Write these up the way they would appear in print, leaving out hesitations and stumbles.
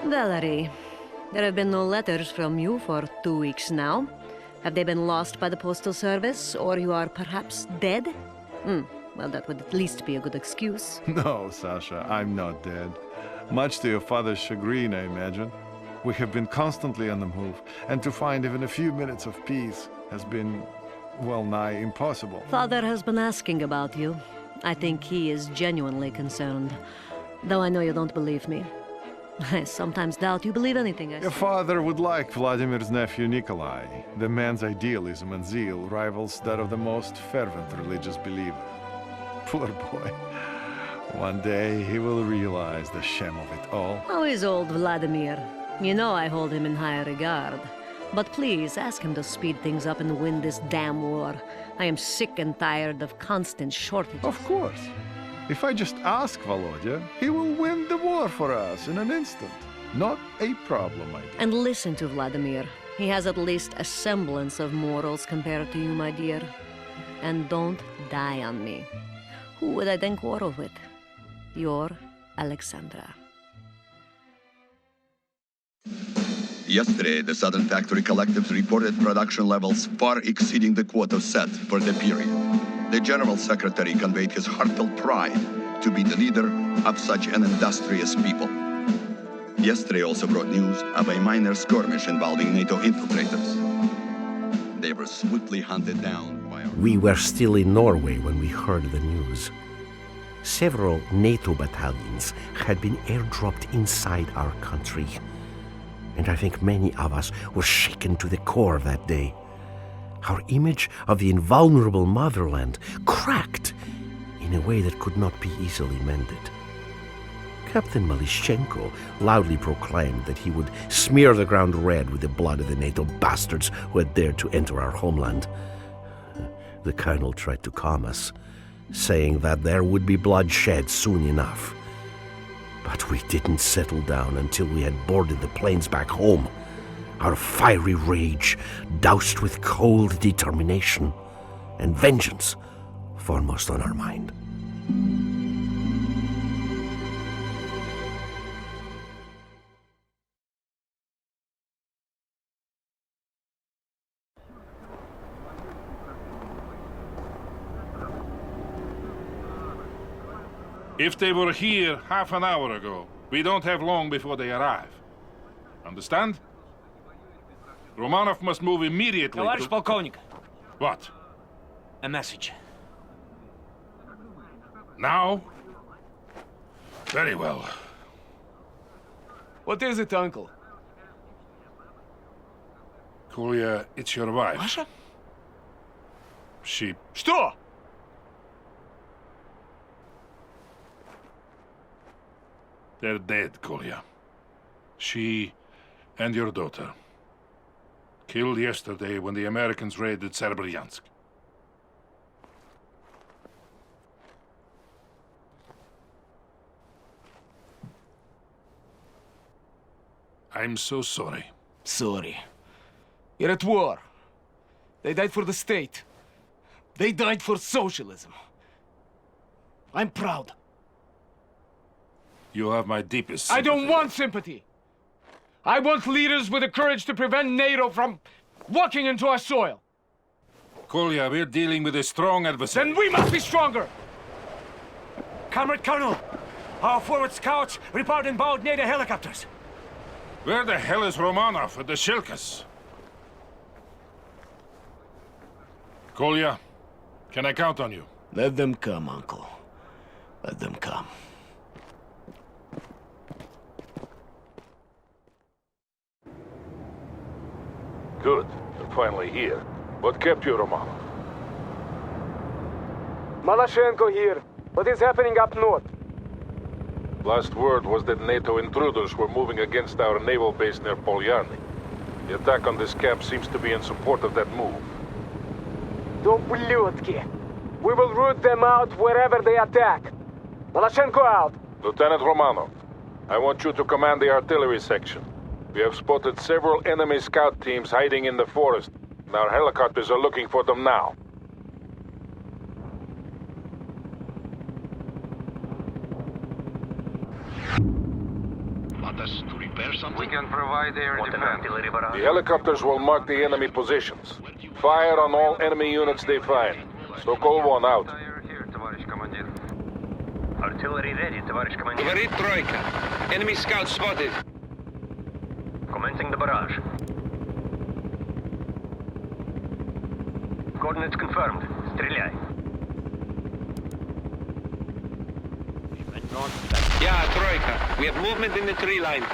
Valerie, there have been no letters from you for 2 weeks now. Have they been lost by the postal service, or you are perhaps dead? Well, that would at least be a good excuse. No, Sasha, I'm not dead. Much to your father's chagrin, I imagine. We have been constantly on the move, and to find even a few minutes of peace has been, well, nigh impossible. Father has been asking about you. I think he is genuinely concerned. Though I know you don't believe me. I sometimes doubt you believe anything I say. Your father would like Vladimir's nephew Nikolai. The man's idealism and zeal rivals that of the most fervent religious believer. Poor boy. One day he will realize the shame of it all. How is old Vladimir? You know I hold him in high regard. But please, ask him to speed things up and win this damn war. I am sick and tired of constant shortages. Of course. If I just ask Volodya, he will win the war for us in an instant. Not a problem, my dear. And listen to Vladimir. He has at least a semblance of morals compared to you, my dear. And don't die on me. Who would I then quarrel with? Your Alexandra. Yesterday, the Southern Factory Collectives reported production levels far exceeding the quota set for the period. The General Secretary conveyed his heartfelt pride to be the leader of such an industrious people. Yesterday also brought news of a minor skirmish involving NATO infiltrators. They were swiftly hunted down by our... We were still in Norway when we heard the news. Several NATO battalions had been airdropped inside our country. And I think many of us were shaken to the core that day. Our image of the invulnerable Motherland cracked in a way that could not be easily mended. Captain Malishchenko loudly proclaimed that he would smear the ground red with the blood of the NATO bastards who had dared to enter our homeland. The colonel tried to calm us, saying that there would be bloodshed soon enough. But we didn't settle down until we had boarded the planes back home. Our fiery rage doused with cold determination, and vengeance foremost on our mind. If they were here half an hour ago, we don't have long before they arrive. Understand? Romanov must move immediately Товарищ полковник, What? a message. Now? Very well. What is it, uncle? Kolya, it's your wife. Masha? She... Что? They're dead, Kolya. She and your daughter. Killed yesterday when the Americans raided Serbryansk. I'm so sorry. Sorry. You're at war. They died for the state. They died for socialism. I'm proud. You have my deepest I sympathy. don't want sympathy. I want leaders with the courage to prevent NATO from walking into our soil. Kolya, we're dealing with a strong adversary. Then we must be stronger. Comrade Colonel, our forward scouts report inbound NATO helicopters. Where the hell is Romanov with the Shilkas? Kolya, can I count on you? Let them come, uncle. Let them come. Good. You're finally here. What kept you, Romanov? Malashchenko here. What is happening up north? Last word was that NATO intruders were moving against our naval base near Polyarny. The attack on this camp seems to be in support of that move. Ублюдки! We will root them out wherever they attack. Malashchenko out. Lieutenant Romanov, I want you to command the artillery section. We have spotted several enemy scout teams hiding in the forest, and our helicopters are looking for them now. want us to repair something? We can provide air defense. The helicopters will mark the enemy positions. Fire on all enemy units they find. Sokol 1 out. Artillery ready, товарищ командир. Говорит тройка. Enemy scout spotted. Commencing the barrage. Coordinates confirmed. Стреляй. Yeah, trойка. We have movement in the tree line.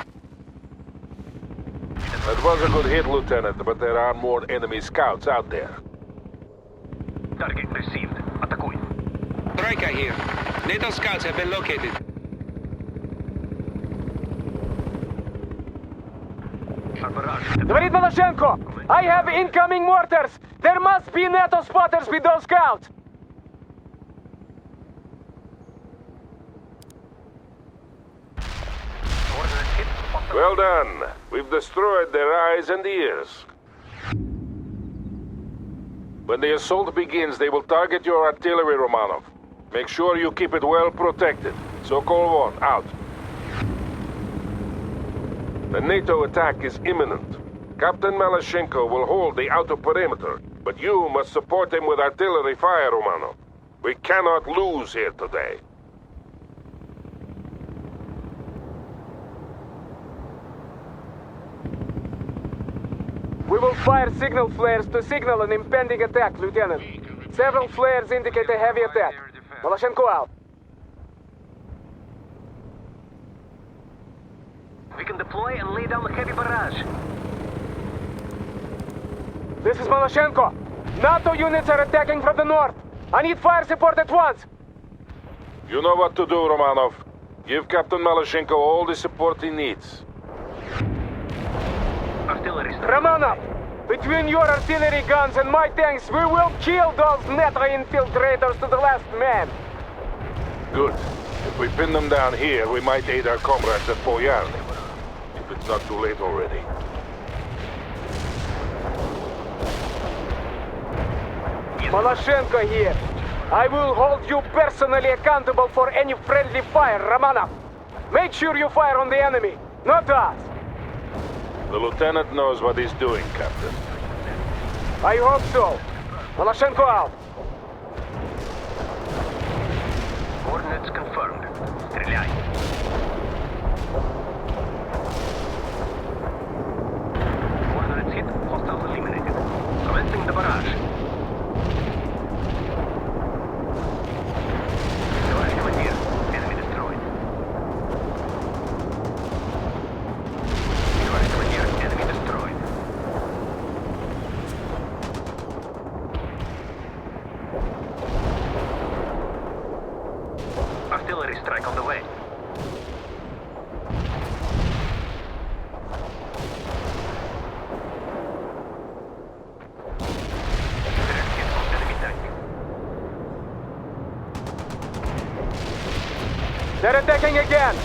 That was a good hit, Lieutenant, but there are more enemy scouts out there. Target received. Атакуй. Тройка here. NATO scouts have been located. Говорит Малашенко! I have incoming mortars! There must be NATO spotters with those scouts! Well done. We've destroyed their eyes and ears. When the assault begins, they will target your artillery, Romanov. Make sure you keep it well protected. Sokol 1, out. The NATO attack is imminent. Captain Malashchenko will hold the outer perimeter, but you must support him with artillery fire, Romanov. We cannot lose here today. We will fire signal flares to signal an impending attack, Lieutenant. Several flares indicate a heavy attack. Malashchenko out. We can deploy and lay down a heavy barrage. This is Malashchenko. NATO units are attacking from the north. I need fire support at once. You know what to do, Romanov. Give Captain Malashchenko all the support he needs. Artillery strike. Romanov, between your artillery guns and my tanks, we will kill those NATO infiltrators to the last man. Good. If we pin them down here, we might aid our comrades at Poyarny. If it's not too late already. Malashchenko here. I will hold you personally accountable for any friendly fire, Romanov. Make sure you fire on the enemy, not us. The lieutenant knows what he's doing, Captain. I hope so. Malashchenko out. Coordinates confirmed. Стреляй. Coordinates hit. Hostiles eliminated. Commencing the barrage. Товарищ командир. Enemy destroyed. Товарищ командир. Enemy destroyed. Artillery strike on the way. Direct hit on enemy tank. They're attacking again.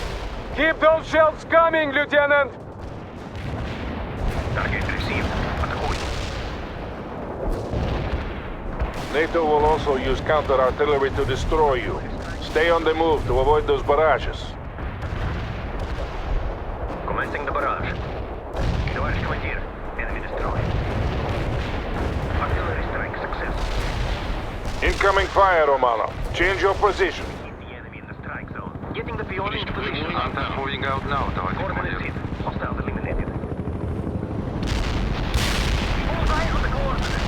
Keep those shells coming, Lieutenant. Target received. Атакуй. NATO will also use counter-artillery to destroy you. Stay on the move to avoid those barrages. Commencing the barrage. Товарищ командир. Enemy destroyed. Artillery strike success. Incoming fire, Romanov. Change your position. Keep the enemy in the strike zone. Getting the peon into position. Moving out now, товарищ командир. Hit. Hostiles eliminated. Bullseye on the coordinates.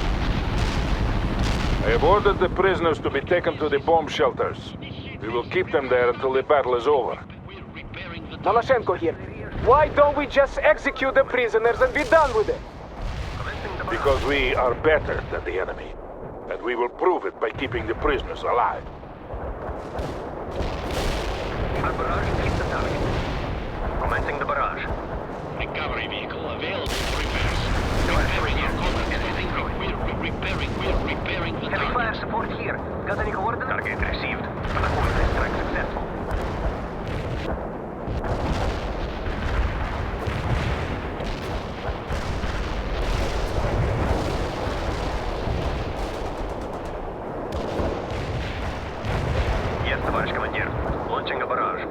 I have ordered the prisoners to be taken to the bomb shelters. We will keep them there until the battle is over. Malashchenko here. Why don't we just execute the prisoners and be done with it? Because we are better than the enemy. And we will prove it by keeping the prisoners alive. Our barrage hits the target. Commencing the barrage. Recovery vehicle available for repairs. Repairing your comrades. We're repairing the Heavy target. fire support here. Got any coordinates? Target received. Атакуй. Strike successful. Yes, товарищ командир. Launching a barrage.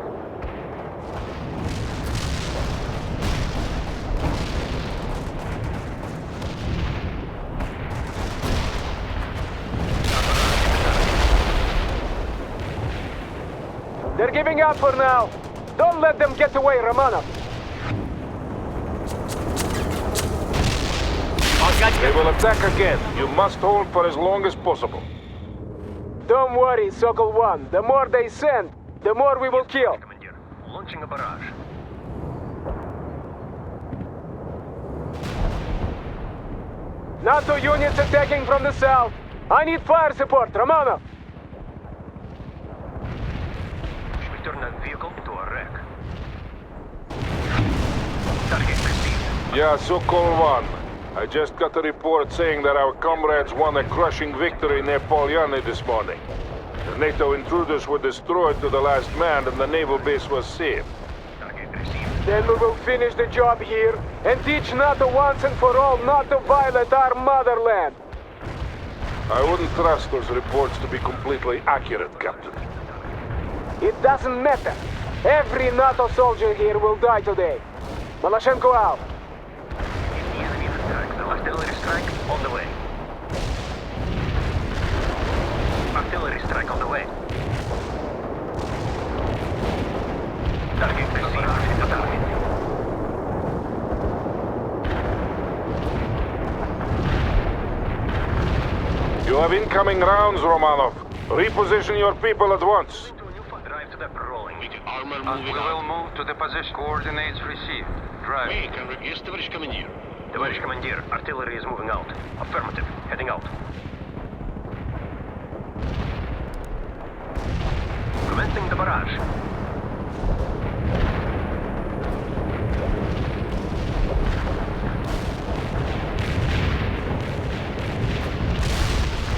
giving up for now. Don't let them get away, Romanov. They will attack again. You must hold for as long as possible. Don't worry, Sokol 1. The more they send, the more we will kill. Commander. Launching a barrage. NATO units attacking from the south. I need fire support, Romanov. We turn that vehicle into a wreck. Target received. Yeah, Sokol 1. I just got a report saying that our comrades won a crushing victory near Polyane this morning. The NATO intruders were destroyed to the last man and the naval base was saved. Target received. Then we will finish the job here and teach NATO once and for all not to violate our motherland. I wouldn't trust those reports to be completely accurate, Captain. It doesn't matter. Every NATO soldier here will die today. Malashenko out. The enemy in the strike zone. Artillery strike on the way. Artillery strike on the way. Target received. Hit the target. You have incoming rounds, Romanov. Reposition your people at once. Drive to the rolling. Armor moving We will out. move to the position. Coordinates received. Drive. Wait, yes, товарищ командир. Товарищ командир, artillery is moving out. Affirmative. Heading out. Commencing the barrage.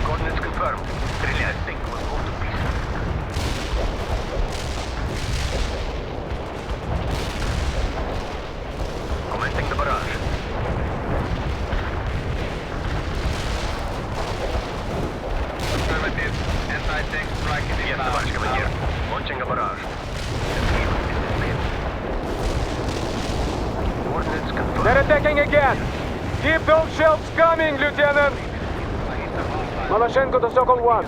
Coordinates confirmed. Стреляй, thing will go to pieces. Commencing the barrage. Affirmative. Anti-tank strike is Yes, inbound. товарищ командир. Launching a barrage. Coordinates confirmed. They're attacking again. Keep those shells coming, Lieutenant. Malashenko to Sokol 1.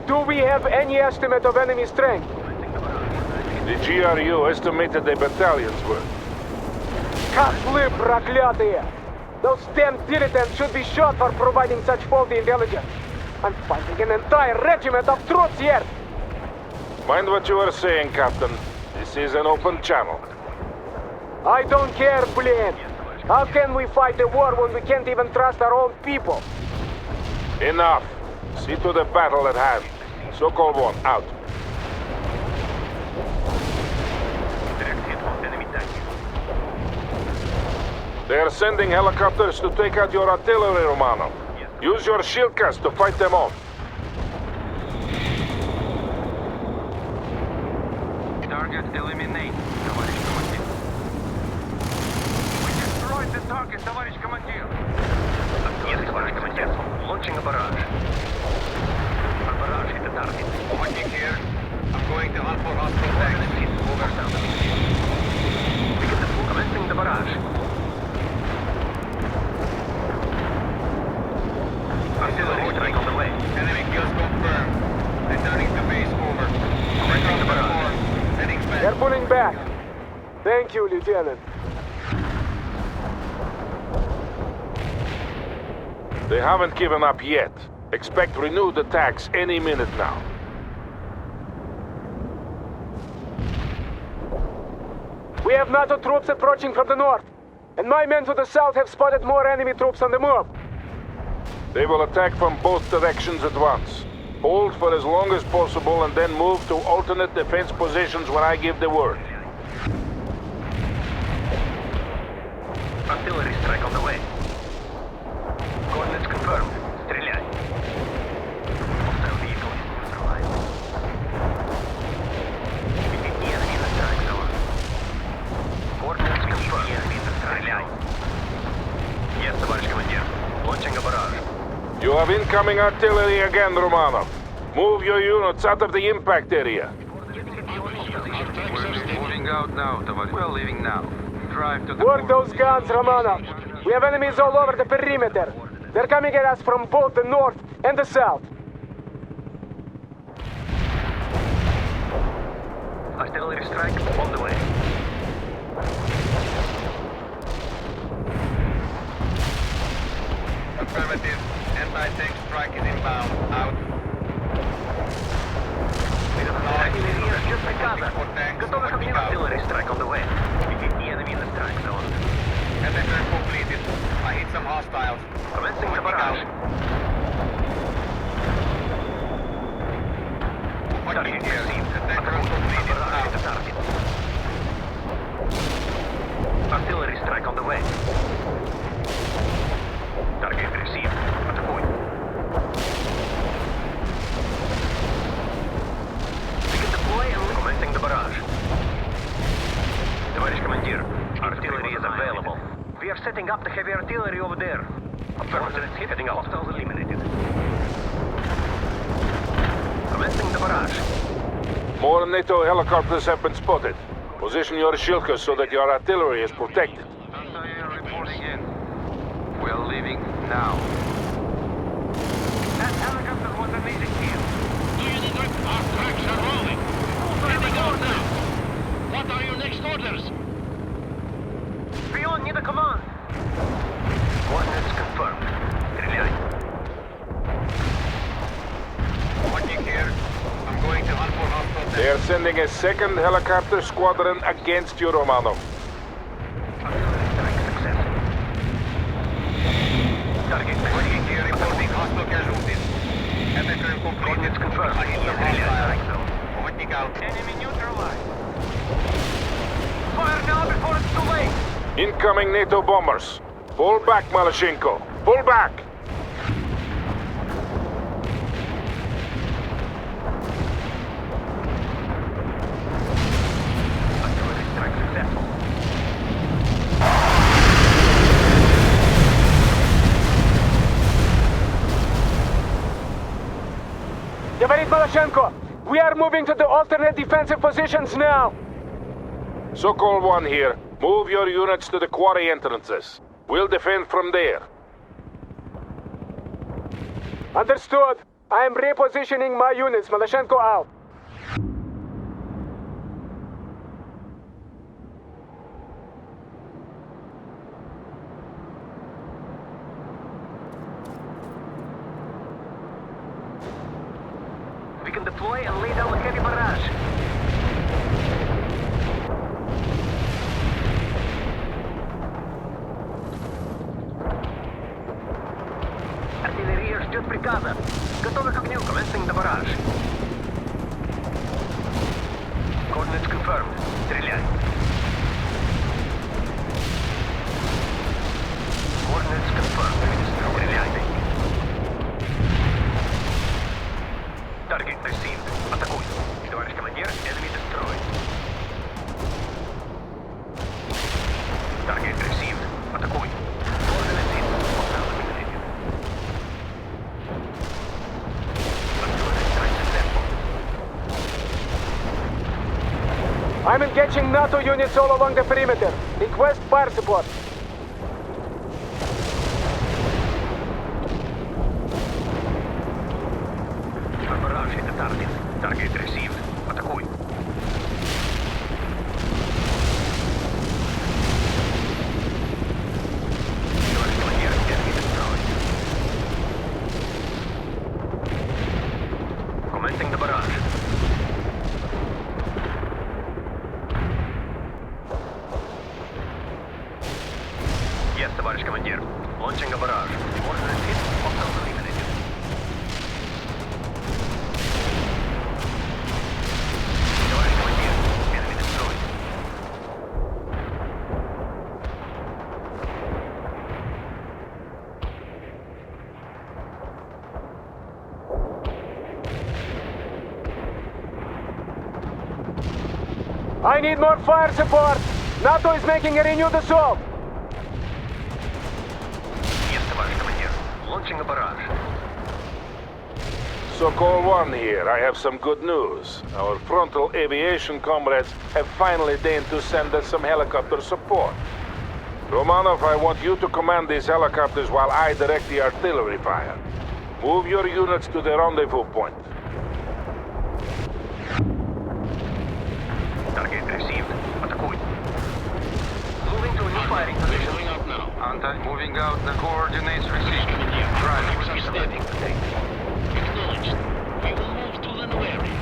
Do we have any estimate of enemy strength? The GRU estimated a battalion's worth. Котлы проклятые! Those damn dilettantes should be shot for providing such faulty intelligence. I'm fighting an entire regiment of troops here! Mind what you are saying, Captain. This is an open channel. I don't care, Blaine. How can we fight a war when we can't even trust our own people? Enough. See to the battle at hand. Sokol 1, out. Direct hit on enemy tank. They are sending helicopters to take out your artillery, Romanov. Use your shield cast to fight them off. Target eliminate. Товарищ командир. We destroyed the target, товарищ командир. Yes, товарищ командир. Launching a barrage. Our barrage hit the target. Overkick here. I'm going to hunt for hostile tanks. Over sound. Commencing the barrage. Artillery strike on the way. Enemy kills confirmed. Returning to base, over. Commencing the barrage. Heading back. They're pulling back. Thank you, Lieutenant. They haven't given up yet. Expect renewed attacks any minute now. We have NATO troops approaching from the north, and my men to the south have spotted more enemy troops on the move. They will attack from both directions at once. Hold for as long as possible and then move to alternate defense positions when I give the word. Artillery strike on the way. Coordinates confirmed. Стреляй. Hostile vehicle is neutralized. Defeat the enemy in the strike zone. Coordinates confirmed. The enemy in the strike zone. Yes, товарищ командир. Launching a barrage. You have incoming artillery again, Romanov. Move your units out of the impact area. We're moving out now, товарищ. We're leaving now. Drive to the Work those guns, Romanov. We have enemies all over the perimeter. They're coming at us from both the north and the south. Artillery strike on the way. Affirmative. Anti-tank strike is inbound. Out. Артиллерия ждет приказа. For tanks. Готовы к огню. Artillery strike on the way. The enemy in the strike zone. Attacker completed. I hit some hostiles. Commencing the barrage. Target received. Attacker completed. Barrage the target. Artillery strike on the way. Target received. Атакуй. We can deploy and commencing the barrage. Товарищ командир, artillery is available. We are setting up the heavy artillery over there. Affirmative. Heading out. Hostiles eliminated. Commencing the barrage. More NATO helicopters have been spotted. Position your shilkers so that your artillery is protected. Reporting in. We're leaving now. That helicopter was amazing here. Unit our tracks are rolling. Heading out now. What are your next orders? Шпион, не до команд. Coordinates confirmed. Стреляй. Watching here. I'm going to hunt for hostiles. They are sending a second helicopter squadron against you, Romano. Artillery strike success. Target Watching here. Reporting hostile casualties. Attacker completed. Coordinates confirmed. I hit some Стреляй, strike hostiles. zone. Watching out. Enemy neutralized. Fire now before it's too late. Incoming NATO bombers. Pull back, Malashenko. Pull back! Artillery strike successful. Говорит Малашенко, we are moving to the alternate defensive positions now. Sokol 1 here. Move your units to the quarry entrances. We'll defend from there. Understood. I am repositioning my units. Malashенko out. We can deploy and lay down a heavy barrage. Артиллерия ждет приказа. Готовы к огню. Commencing the barrage. Coordinates confirmed. Стреляй. Coordinates confirmed. Стреляй. Target received. Атакуй. Товарищ командир, enemy destroyed. Target received. Атакуй. Coordinates hit. Hostile eliminated. Artillery strike successful. I'm engaging NATO units all along the perimeter. Request fire support. Barrage hit the target. Target received. Атакуй. Товарищ командир, enemy destroyed. Commencing the barrage. Yes, товарищ командир. Launching a barrage. Coordinates hit. Hostiles eliminated. Товарищ командир, enemy destroyed. I need more fire support. NATO is making a renewed assault. Yes, товарищ командир. Launching a barrage. Sokol 1 here. I have some good news. Our frontal aviation comrades have finally deigned to send us some helicopter support. Romanov, I want you to command these helicopters while I direct the artillery fire. Move your units to the rendezvous point. Moving out. The coordinates received. Drive. Standing. Acknowledged. We will move to the new area.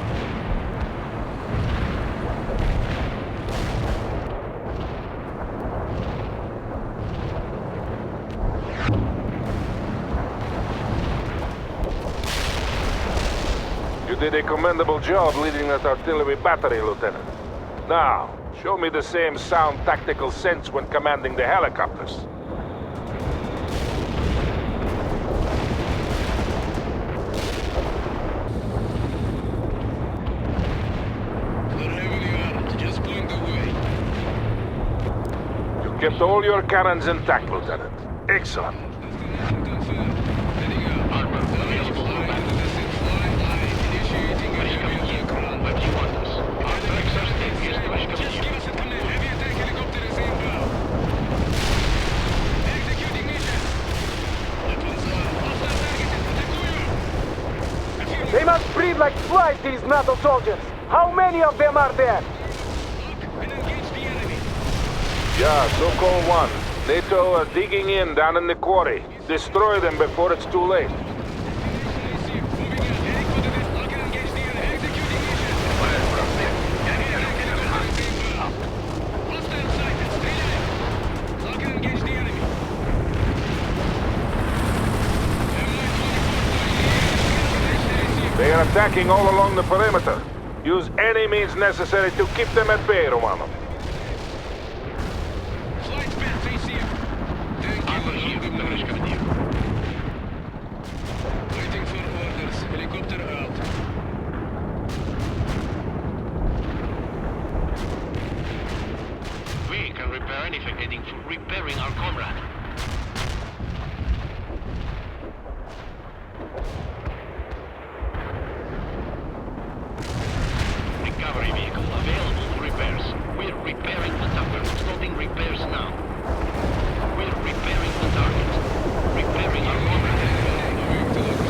You did a commendable job leading that artillery battery, Lieutenant. Now, show me the same sound tactical sense when commanding the helicopters. You kept all your cannons intact, Lieutenant. Excellent. They must breathe like flies, these NATO soldiers! How many of them are there? Yeah, so-called one. NATO are digging in down in the quarry. Destroy them before it's too late. They are attacking all along the perimeter. Use any means necessary to keep them at bay, Romano. Waiting for orders. Helicopter out. We can repair anything heading for repairing our comrade. Recovery vehicle available for repairs. We're repairing the tower. Starting repairs now. We're repairing the target. Repairing our comrade.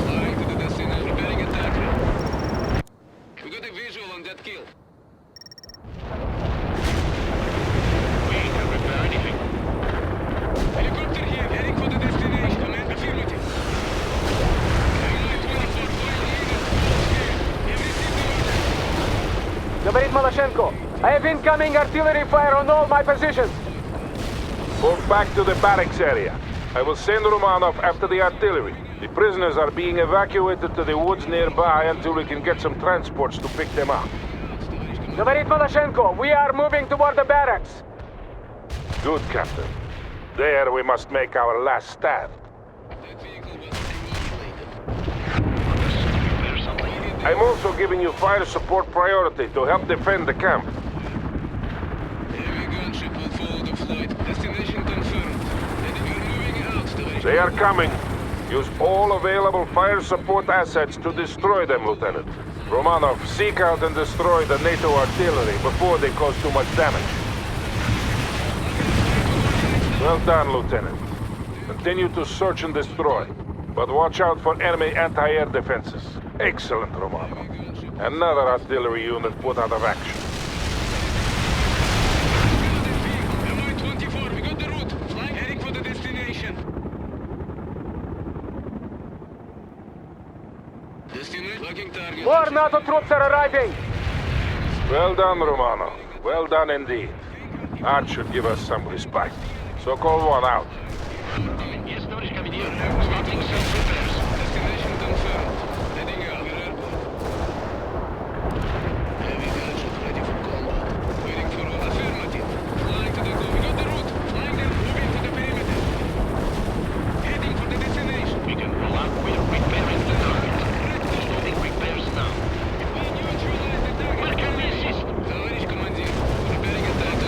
Flying to the destination. Repairing attack. We got a visual on that kill. We can repair anything. Helicopter here, heading for the destination. Command affirmative. Говорит Maloshenko, I have incoming artillery fire on all my positions. Move back to the barracks area. I will send Romanov after the artillery. The prisoners are being evacuated to the woods nearby until we can get some transports to pick them up. Говорит Maloshenko, we are moving toward the barracks. Good, Captain. There we must make our last stand. I'm also giving you fire support priority to help defend the camp. Heavy gunship will follow the flight. Destination confirmed. We're moving out. They are coming. Use all available fire support assets to destroy them, Lieutenant. Romanov, seek out and destroy the NATO artillery before they cause too much damage. Well done, Lieutenant. Continue to search and destroy, but watch out for enemy anti-air defenses. Excellent, Romano. Another artillery unit put out of action. MI-24, we got the route. Flying, heading for the destination. Destination, locking target. More NATO troops are arriving. Well done, Romano. Well done indeed. That should give us some respect. So call one out. Yes, товарищ командир. Starting self-repairs. Destination confirmed. Heading out. Heavy gunship ready for combat. Waiting for all. Affirmative. Flying to the go. We got the route. Flying there. Moving to the perimeter. Heading for the destination. We can roll out. We're repairing the target. Starting repairs now. We neutralize the target. Where can we assist? Товарищ командир. Repairing attack.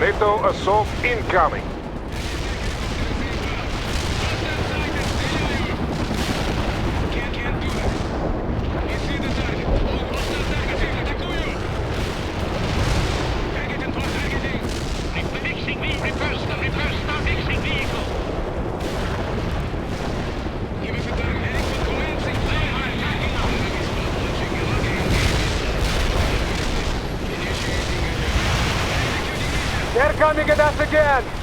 NATO assault incoming. coming at us again!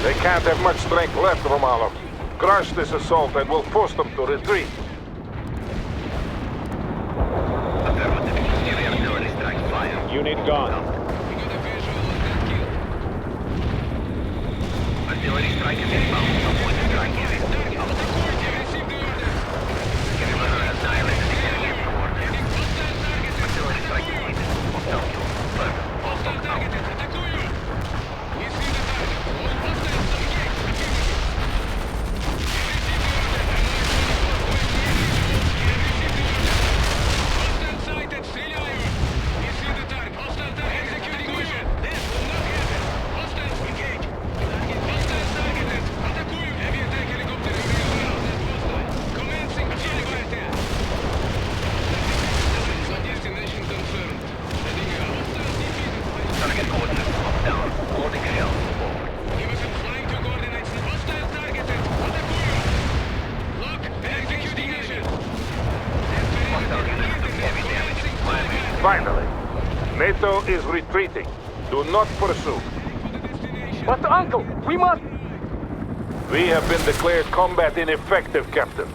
They can't have much strength left, Romanov. Crush this assault and we'll force them to retreat. Affirmative. Heavy artillery strike fire. Unit gone. Artillery strike is inbound. Avoid the strike heavy. Heavy runner has dilated the enemy coordinates. Artillery strike completed. Hostile kill. Confirmed. Hostile out. Finally, NATO is retreating. Do not pursue. But Uncle, we must... We have been declared combat ineffective, Captain.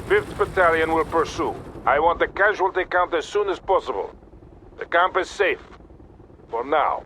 5th Battalion will pursue. I want the casualty count as soon as possible. The camp is safe. For now.